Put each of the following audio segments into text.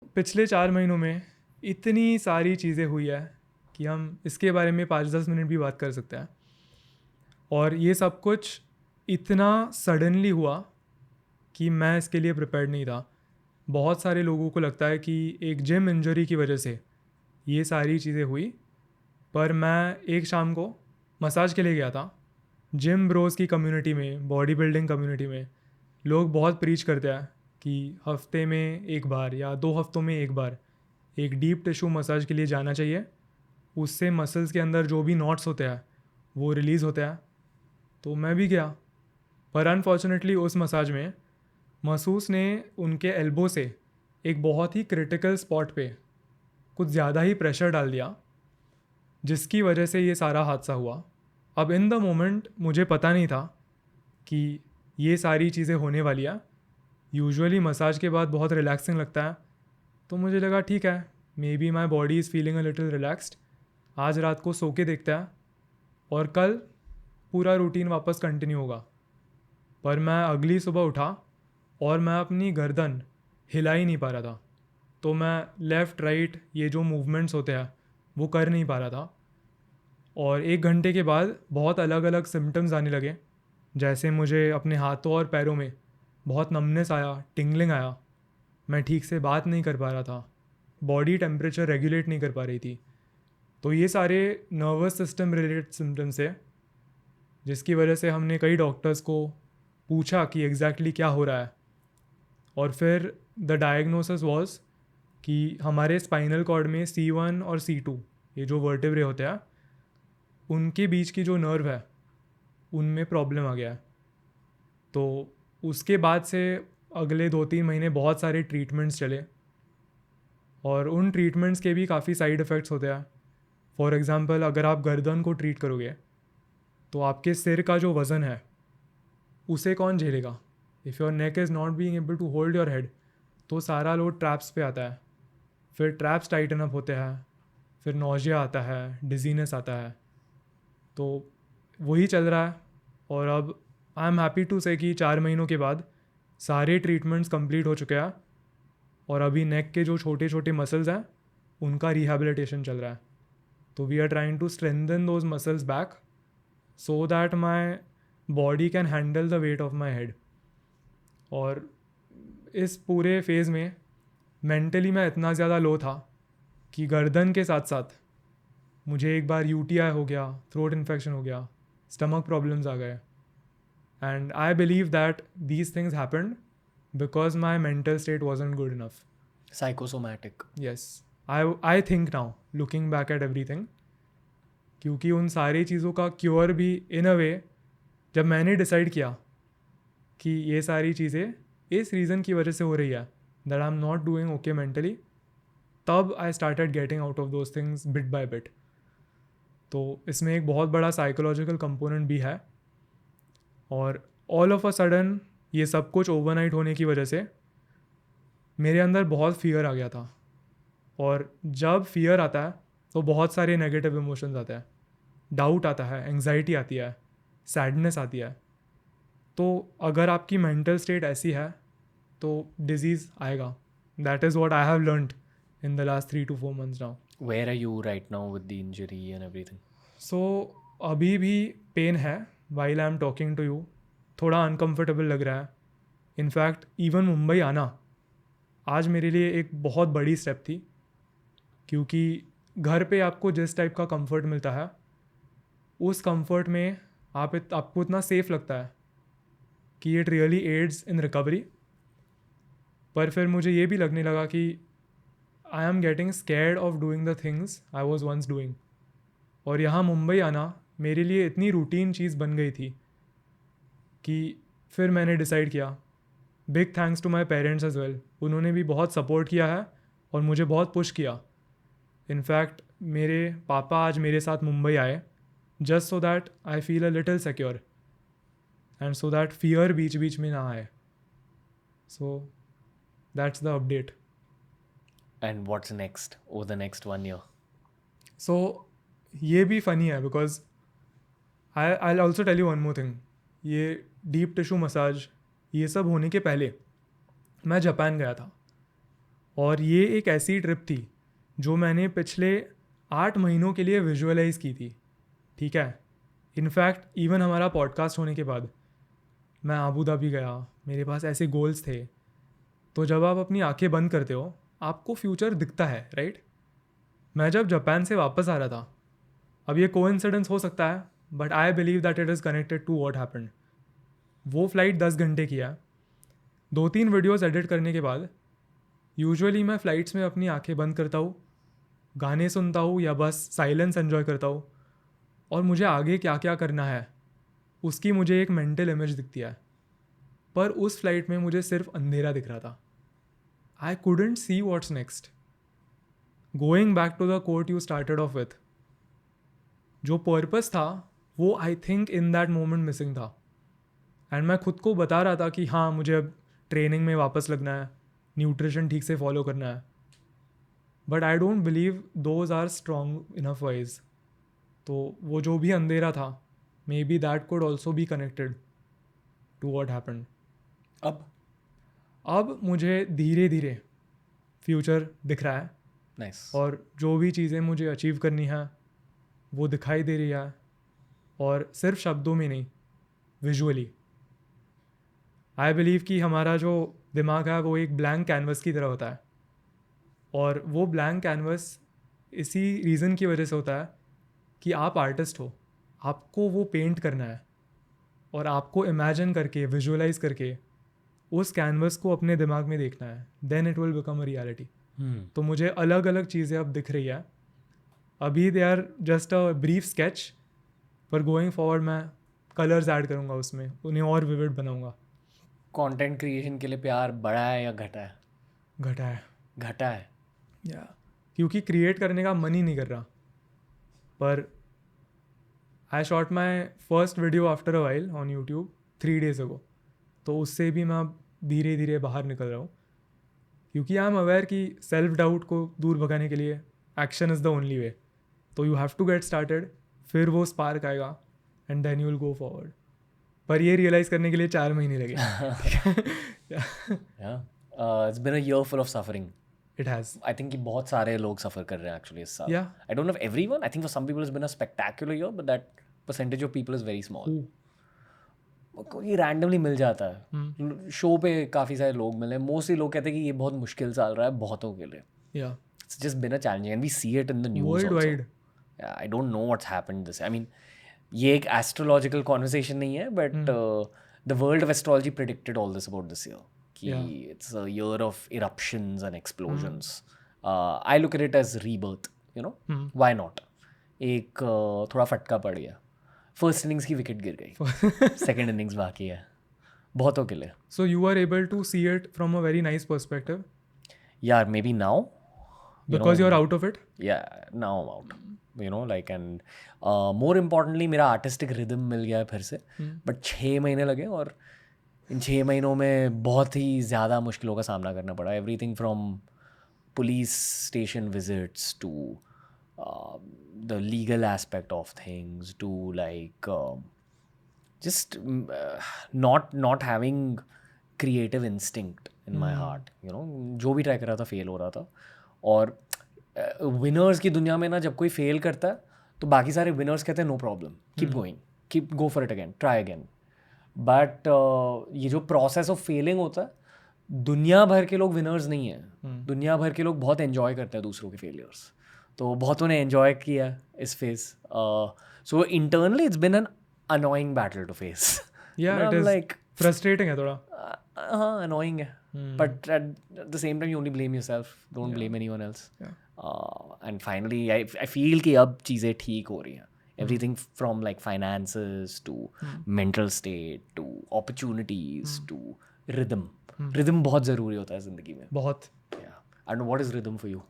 पिछले 4 महीनों में इतनी सारी चीज़ें हुई है कि हम इसके बारे में 5-10 मिनट भी बात कर सकते हैं। और ये सब कुछ इतना सडनली हुआ कि मैं इसके लिए प्रिपेयर्ड नहीं था। बहुत सारे लोगों को लगता है कि एक जिम इंजरी की वजह से ये सारी चीज़ें हुई, पर मैं एक शाम को मसाज के लिए गया था। जिम ब्रोस की कम्युनिटी में, बॉडी बिल्डिंग कम्युनिटी में लोग बहुत प्रीच करते हैं कि हफ्ते में एक बार या 2 हफ्तों में एक बार एक डीप टिश्यू मसाज के लिए जाना चाहिए। उससे मसल्स के अंदर जो भी नॉट्स होते हैं वो रिलीज़ होते हैं। तो मैं भी गया, पर अनफॉर्चुनेटली उस मसाज में मसूस ने उनके एल्बो से एक बहुत ही क्रिटिकल स्पॉट पे कुछ ज़्यादा ही प्रेशर डाल दिया, जिसकी वजह से ये सारा हादसा हुआ। अब इन द मोमेंट मुझे पता नहीं था कि ये सारी चीज़ें होने वाली हैं। यूजुअली मसाज के बाद बहुत रिलैक्सिंग लगता है, तो मुझे लगा ठीक है, may be my body is feeling a little relaxed, आज रात को सो के देखता है और कल पूरा रूटीन वापस कंटिन्यू होगा। पर मैं अगली सुबह उठा और मैं अपनी गर्दन हिला ही नहीं पा रहा था। तो मैं लेफ़्ट राइट ये जो मूवमेंट्स होते हैं वो कर नहीं पा रहा था। और 1 घंटे के बाद बहुत अलग अलग सिम्टम्स आने लगे, जैसे मुझे अपने हाथों और पैरों में बहुत नमनेस आया, टिंगलिंग आया। मैं ठीक से बात नहीं कर पा रहा था, बॉडी टेम्परेचर रेगुलेट नहीं कर पा रही थी। तो ये सारे नर्वस सिस्टम रिलेटेड सिम्टम्स है, जिसकी वजह से हमने कई डॉक्टर्स को पूछा कि एग्जैक्टली क्या हो रहा है। और फिर द डायग्नोसिस वाज कि हमारे स्पाइनल कॉर्ड में C1 और C2, ये जो वर्टेब्रे होते हैं, उनके बीच की जो नर्व है उनमें प्रॉब्लम आ गया है। तो उसके बाद से अगले 2-3 महीने बहुत सारे ट्रीटमेंट्स चले, और उन ट्रीटमेंट्स के भी काफ़ी साइड इफ़ेक्ट्स होते हैं। फॉर एग्ज़ाम्पल, अगर आप गर्दन को ट्रीट करोगे तो आपके सिर का जो वज़न है उसे कौन झेलेगा। If your neck is not being able to hold your head, तो सारा लोड ट्रैप्स पे आता है। फिर ट्रैप्स टाइटन अप होते हैं, फिर नौजिया आता है, डिजीनेस आता है। तो वही चल रहा है। और अब आई एम हैप्पी टू से कि 4 महीनों के बाद सारे ट्रीटमेंट्स कंप्लीट हो चुके हैं, और अभी नेक के जो छोटे छोटे मसल्स हैं उनका रिहैबिलिटेशन चल रहा है। तो we are trying to strengthen those muscles back so that my body can handle the weight of my head. और इस पूरे फेज़ में मेंटली मैं इतना ज़्यादा लो था कि गर्दन के साथ साथ मुझे एक बार UTI हो गया, थ्रोट इन्फेक्शन हो गया, स्टमक प्रॉब्लम्स आ गए। And I believe that these things happened because my mental state wasn't good enough. Psychosomatic. Yes, I think now looking back at everything, क्योंकि उन सारी चीज़ों का क्योर भी इन अ वे, जब मैंने डिसाइड किया कि ये सारी चीज़ें इस रीज़न की वजह से हो रही है, that I am not doing okay mentally, तब I started getting out of those things bit by bit. तो इसमें एक बहुत बड़ा साइकोलॉजिकल कंपोनेंट भी है। और ऑल ऑफ अ सडन ये सब कुछ ओवरनाइट होने की वजह से मेरे अंदर बहुत फियर आ गया था। और जब फियर आता है तो बहुत सारे नेगेटिव इमोशंस आते हैं, डाउट आता है, एंग्जाइटी आती है, सैडनेस आती है। तो अगर आपकी मेंटल स्टेट ऐसी है तो डिजीज़ आएगा। That is what I have learned in the last 3 to 4 months now. Where are you right now with the injury and everything? So अभी भी पेन है while I am talking to you, थोड़ा uncomfortable लग रहा है। In fact even Mumbai आना आज मेरे लिए एक बहुत बड़ी स्टेप थी, क्योंकि घर पे आपको जिस टाइप का कंफर्ट मिलता है उस कंफर्ट में आपको इतना सेफ लगता है कि it really aids in recovery. पर फिर मुझे ये भी लगने लगा कि I am getting scared of doing the things I was once doing. और यहाँ मुंबई आना मेरे लिए इतनी रूटीन चीज़ बन गई थी कि फिर मैंने डिसाइड किया, big thanks to my parents as well, उन्होंने भी बहुत सपोर्ट किया है और मुझे बहुत पुश किया। इनफैक्ट मेरे पापा आज मेरे साथ मुंबई आए just so that I feel a little secure and so that fear बीच बीच में ना आए। So that's the update. And what's next over the next 1 year? So ये भी फ़नी है because I also tell you one more thing. ये deep tissue massage ये सब होने के पहले मैं जापान गया था, और ये एक ऐसी ट्रिप थी जो मैंने पिछले 8 महीनों के लिए विजुअलाइज़ की थी, ठीक है। इनफैक्ट इवन हमारा पॉडकास्ट होने के बाद मैं अबू धाबी गया, मेरे पास ऐसे गोल्स थे। तो जब आप अपनी आंखें बंद करते हो आपको फ्यूचर दिखता है, राइट। मैं जब जापान से वापस आ रहा था, अब ये कोइंसिडेंस हो सकता है but I believe that it is connected to what happened. वो फ़्लाइट 10 घंटे की है। 2-3 वीडियोस एडिट करने के बाद यूजुअली मैं फ़्लाइट्स में अपनी आंखें बंद करता हूँ, गाने सुनता हूँ या बस साइलेंस एन्जॉय करता हूँ, और मुझे आगे क्या क्या करना है उसकी मुझे एक मेंटल इमेज दिखती है। पर उस फ्लाइट में मुझे सिर्फ अंधेरा दिख रहा था। I couldn't see what's next. Going back to the quote you started off with, जो पर्पस था वो I think in that moment missing था। एंड मैं खुद को बता रहा था कि हाँ मुझे अब ट्रेनिंग में वापस लगना है, न्यूट्रिशन ठीक से फॉलो करना है, but I don't believe those are strong enough wise. तो वो जो भी अंधेरा था maybe that could also be connected to what happened. अब मुझे धीरे धीरे फ्यूचर दिख रहा है। Nice. और जो भी चीज़ें मुझे अचीव करनी है वो दिखाई दे रही है, और सिर्फ शब्दों में नहीं, विजुअली। आई बिलीव कि हमारा जो दिमाग है वो एक ब्लैंक कैनवस की तरह होता है, और वो ब्लैंक कैनवस इसी रीज़न की वजह से होता है कि आप आर्टिस्ट हो, आपको वो पेंट करना है और आपको इमेजिन करके, विजुअलाइज करके उस कैनवस को अपने दिमाग में देखना है, then it will become a reality. तो मुझे अलग अलग चीज़ें अब दिख रही है। अभी they are just a brief sketch, पर गोइंग फॉरवर्ड मैं कलर्स ऐड करूँगा उसमें, उन्हें और विविड बनाऊँगा। कंटेंट क्रिएशन के लिए प्यार बढ़ा है या घटा है? घटा है घटा है। या क्योंकि क्रिएट करने का मन ही नहीं कर रहा। पर आई shot my first video after a while on YouTube 3 days ago, तो उससे भी मैं धीरे धीरे बाहर निकल रहा हूँ, क्योंकि आई एम अवेयर कि सेल्फ डाउट को दूर भगाने के लिए action is the only way. तो you have to get started, फिर वो स्पार्क आएगा and then you will go forward. पर ये रियलाइज़ करने के लिए 4 महीने लगे। It's been a year full of suffering. It has. I think कि बहुत सारे लोग सफ़र कर रहे हैं एक्चुअली इस साल. Yeah. I don't know if everyone. I think for some people it's been a spectacular year, but that percentage of people is very small. कोई रैंडमली मिल जाता है। शो पे काफ़ी सारे लोग मिले, मोस्टली लोग कहते हैं कि ये बहुत मुश्किल साल रहा है बहुतों के लिए। Yeah. It's just been a challenging, and we see it in the news Worldwide. also. Yeah, I don't know what's happened this. I mean, ये एक एस्ट्रोलॉजिकल कॉन्वर्सेशन नहीं है, but the world of astrology predicted all this about this year कि it's a year of eruptions and explosions. I look at it as rebirth, you know, why not. एक थोड़ा फटका पड़ गया, फर्स्ट इनिंग्स की wicket गिर गई, second innings बाकी है बहुतों के लिए. So you are able to see it from a very nice perspective. Yeah, maybe now. Because you're out of it. Yeah, now I'm out. You know, like, and more importantly मेरा artistic rhythm मिल गया है फिर से. But 6 महीने लगे, और इन 6 महीनों में बहुत ही ज़्यादा मुश्किलों का सामना करना पड़ा. Everything from police station visits to the legal aspect of things to like just not having creative instinct in my heart, you know. जो भी ट्राई कर रहा था फेल हो रहा था. और विनर्स की दुनिया में ना, जब कोई फेल करता है तो बाकी सारे विनर्स कहते हैं no problem, keep going, keep go for it again, try again. But ये जो प्रोसेस ऑफ फेलिंग होता है, दुनिया भर के लोग विनर्स नहीं हैं. दुनिया भर के लोग बहुत एंजॉय करते हैं दूसरों के फेलियर्स. तो बहुतों ने एंजॉय किया इस phase. So internally it's been an annoying battle to face. Yeah, it is like frustrating है थोड़ा. हाँ, annoying है. But at the same time you only blame yourself. Don't blame anyone else. Yeah. And finally I feel कि अब चीज़ें ठीक हो रही हैं. Everything from like finances to mental state to opportunities to rhythm. Rhythm बहुत ज़रूरी होता है ज़िंदगी में. बहुत. Yeah. And what is rhythm for you?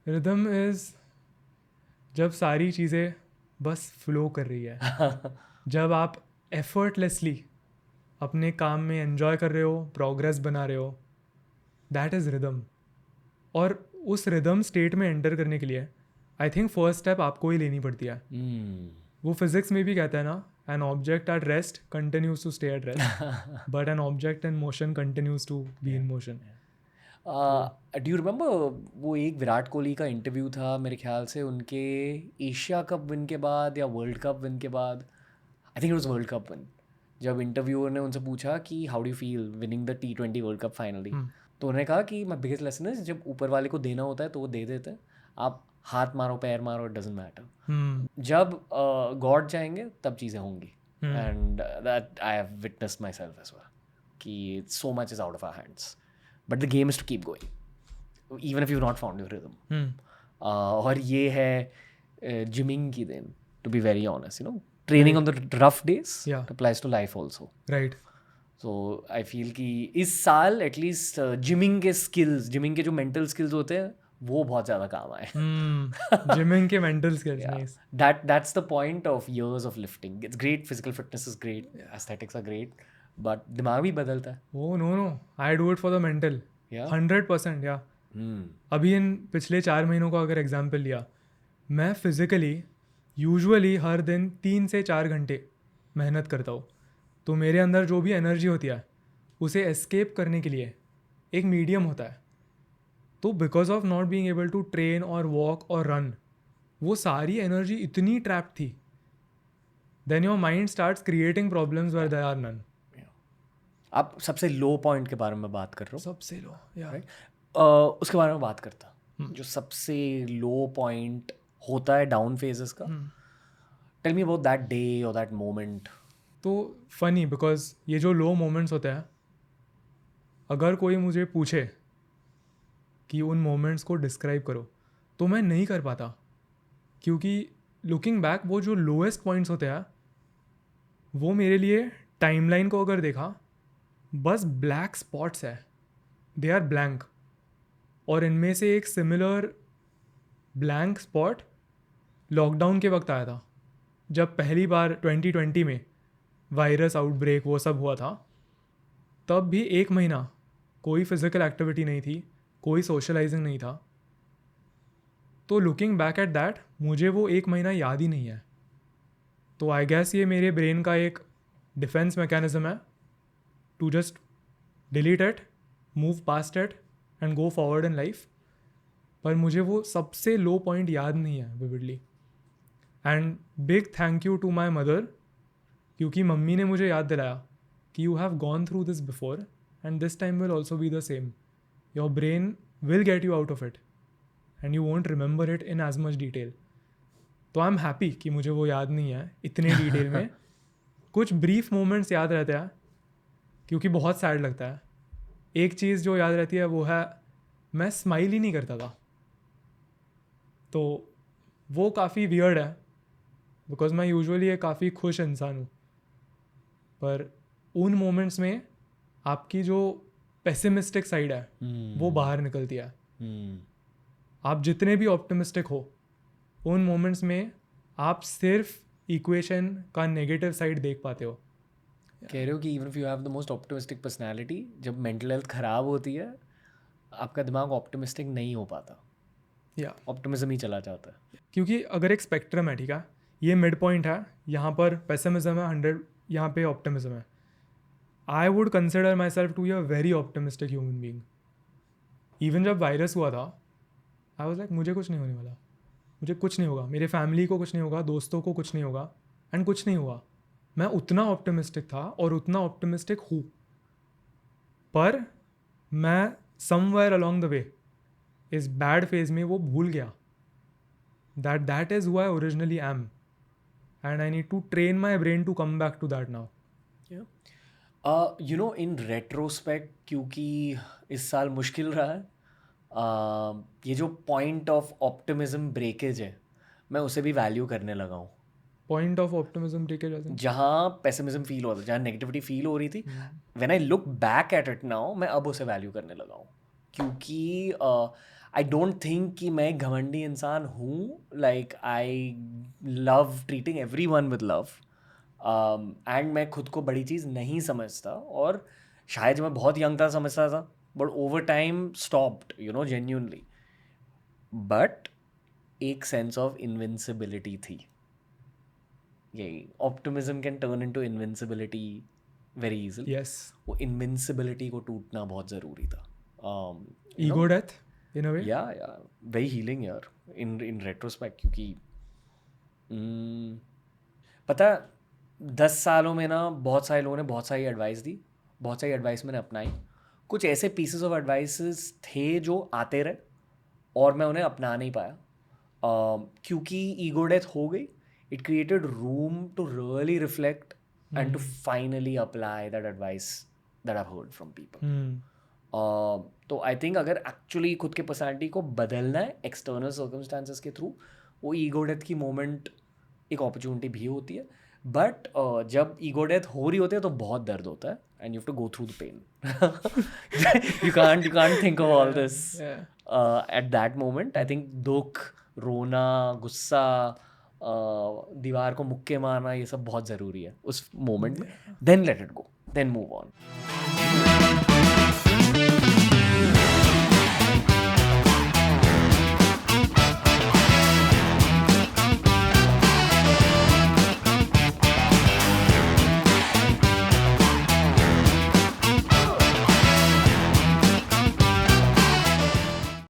Rhythm is जब सारी चीज़ें बस फ्लो कर रही है. जब आप एफर्टलेसली अपने काम में एंजॉय कर रहे हो, प्रोग्रेस बना रहे हो, दैट इज़ रिदम. और उस रिदम स्टेट में एंटर करने के लिए आई थिंक फर्स्ट स्टेप आपको ही लेनी पड़ती है. वो फिजिक्स में भी कहता है ना, an object at rest continues to stay at rest, but an object in motion continues to be in motion. Do you remember वो एक विराट कोहली का इंटरव्यू था मेरे ख्याल से उनके एशिया कप विन के बाद या वर्ल्ड कप विन के बाद, I think it was world cup win, जब इंटरव्यूअर ने उनसे पूछा कि how do you feel winning the T20 world cup finally, तो उन्होंने कहा कि माई बिगेस्ट लेसन है जब ऊपर वाले को देना होता है तो वो दे देते हैं, आप हाथ मारो पैर मारो, इट डजेंट मैटर, जब गॉड चाहेंगे तब चीज़ें होंगी, and that I have witnessed myself as well कि so much is out of our hands, but the game is to keep going even if you not found your rhythm, और ये है gymming की then, to be very honest, you know, training on the rough days applies to life also, right? So I feel कि इस साल at least gymming के skills, gymming के जो मेंटल स्किल्स होते हैं वो बहुत ज़्यादा काम आए. जिमिंग के mental skills, nice. That's the point of years of lifting. It's great, physical fitness is great, aesthetics are great, but दिमाग भी बदलता है. Oh no, I do it for the mental. 100%, yeah. अभी इन पिछले 4 महीनों का अगर एग्जाम्पल लिया, मैं फिजिकली यूजुअली हर दिन 3 से 4 घंटे मेहनत करता हूँ, तो मेरे अंदर जो भी एनर्जी होती है उसे एस्केप करने के लिए एक मीडियम होता है. तो because of not being able to train और वॉक और रन, वो सारी एनर्जी इतनी ट्रैप थी, then your mind starts creating problems where there are none. आप सबसे लो पॉइंट के बारे में बात कर रहे हो, सबसे लो, राइट? उसके बारे में बात करता, जो सबसे लो पॉइंट होता है डाउन फेजेस का. Tell me about that day और दैट मोमेंट. तो फनी, बिकॉज ये जो लो मोमेंट्स होते हैं, अगर कोई मुझे पूछे कि उन मोमेंट्स को डिस्क्राइब करो तो मैं नहीं कर पाता, क्योंकि लुकिंग बैक वो जो लोएस्ट पॉइंट्स होते हैं वो मेरे लिए टाइमलाइन को अगर देखा बस ब्लैक स्पॉट्स है, दे आर ब्लैंक. और इनमें से एक सिमिलर ब्लैंक स्पॉट लॉकडाउन के वक्त आया था, जब पहली बार 2020 में वायरस आउटब्रेक वो सब हुआ था. तब भी 1 महीना कोई फिज़िकल एक्टिविटी नहीं थी, कोई सोशलाइजिंग नहीं था. तो लुकिंग बैक एट दैट मुझे वो 1 महीना याद ही नहीं है. तो आई गेस ये मेरे ब्रेन का एक डिफेंस मैकेनिज्म है to just delete it, move past it and go forward in life. पर मुझे वो सबसे लो पॉइंट याद नहीं है vividly. And big thank you to my mother, क्योंकि मम्मी ने मुझे याद दिलाया कि you have gone through this before and this time will also be the same. Your brain will get you out of it and you won't remember it in as much detail. तो I am happy कि मुझे वो याद नहीं है इतने detail में. कुछ ब्रीफ मोमेंट्स याद रहते हैं क्योंकि बहुत सैड लगता है. एक चीज़ जो याद रहती है वो है मैं स्माइल ही नहीं करता था. तो वो काफ़ी वियर्ड है बिकॉज मैं यूजुअली एक काफ़ी खुश इंसान हूँ. पर उन मोमेंट्स में आपकी जो पेसिमिस्टिक साइड है वो बाहर निकलती है. आप जितने भी ऑप्टिमिस्टिक हो, उन मोमेंट्स में आप सिर्फ इक्वेशन का नेगेटिव साइड देख पाते हो. कह रहे हो कि even if you have the most optimistic personality, जब मेंटल हेल्थ ख़राब होती है आपका दिमाग ऑप्टिमिस्टिक नहीं हो पाता, या ऑप्टिमिज्म ही चला जाता है. क्योंकि अगर एक स्पेक्ट्रम है, ठीक है, ये मिड पॉइंट है, यहाँ पर पेसिमिज्म है 100, यहाँ पे ऑप्टिमिज्म है. I would consider myself to be a very optimistic human being. Even जब वायरस हुआ था आई वाज लाइक मुझे कुछ नहीं होने वाला, मुझे कुछ नहीं होगा, मेरे फैमिली को कुछ नहीं होगा, दोस्तों को कुछ नहीं होगा, एंड कुछ नहीं हुआ. मैं उतना ऑप्टिमिस्टिक था और उतना ऑप्टिमिस्टिक हूँ. पर मैं समवेयर अलोंग द वे इस बैड फेज में वो भूल गया that is who I originally am, and I need to train my brain to come back to that now. You know, in retrospect, क्योंकि इस साल मुश्किल रहा है, ये जो पॉइंट ऑफ ऑप्टिमिज्म ब्रेकेज है मैं उसे भी वैल्यू करने लगा हूँ. पॉइंट ऑफ ऑप्टिमिज्म ब्रेकेज, जहाँ पेसिमिज्म फील हो रहा था, जहाँ नेगेटिविटी फील हो रही थी, when I look back at it now मैं अब उसे वैल्यू करने लगा हूँ. क्योंकि आई डोंट थिंक कि मैं एक घमंडी इंसान हूँ. Like I love treating every one with love, and मैं खुद को बड़ी चीज़ नहीं समझता, और शायद मैं बहुत यंग था समझता था, but over time stopped, you know, genuinely. But एक सेंस ऑफ इनविंसिबिलिटी थी. यही optimism can turn into invincibility very easily. Yes, वो इनविंसिबिलिटी को टूटना बहुत ज़रूरी था. ईगो डेथ इन अ वे. या वेरी हीलिंग यार इन रेट्रोस्पेक्ट, क्योंकि पता है 10 सालों में ना बहुत सारे लोगों ने बहुत सारी एडवाइस दी, बहुत सारी एडवाइस मैंने अपनाई. कुछ ऐसे पीसेस ऑफ एडवाइसेस थे जो आते रहे और मैं उन्हें अपना नहीं पाया क्योंकि ईगो डेथ हो गई. It created room to really reflect and to finally apply that advice that I heard from people. तो आई थिंक अगर एक्चुअली खुद के पर्सनैलिटी को बदलना है एक्सटर्नल सर्कमस्टांसेस के थ्रू, वो ईगो डेथ की मोमेंट एक अपॉर्चुनिटी भी होती है. बट जब ईगो डेथ हो रही होती है तो बहुत दर्द होता है and you have to go through the pain. You can't think of all this at that moment. I think दुख, रोना, गुस्सा, दीवार को मुक्के मारना, ये सब बहुत ज़रूरी है उस मोमेंट में. Then let it go, then move on.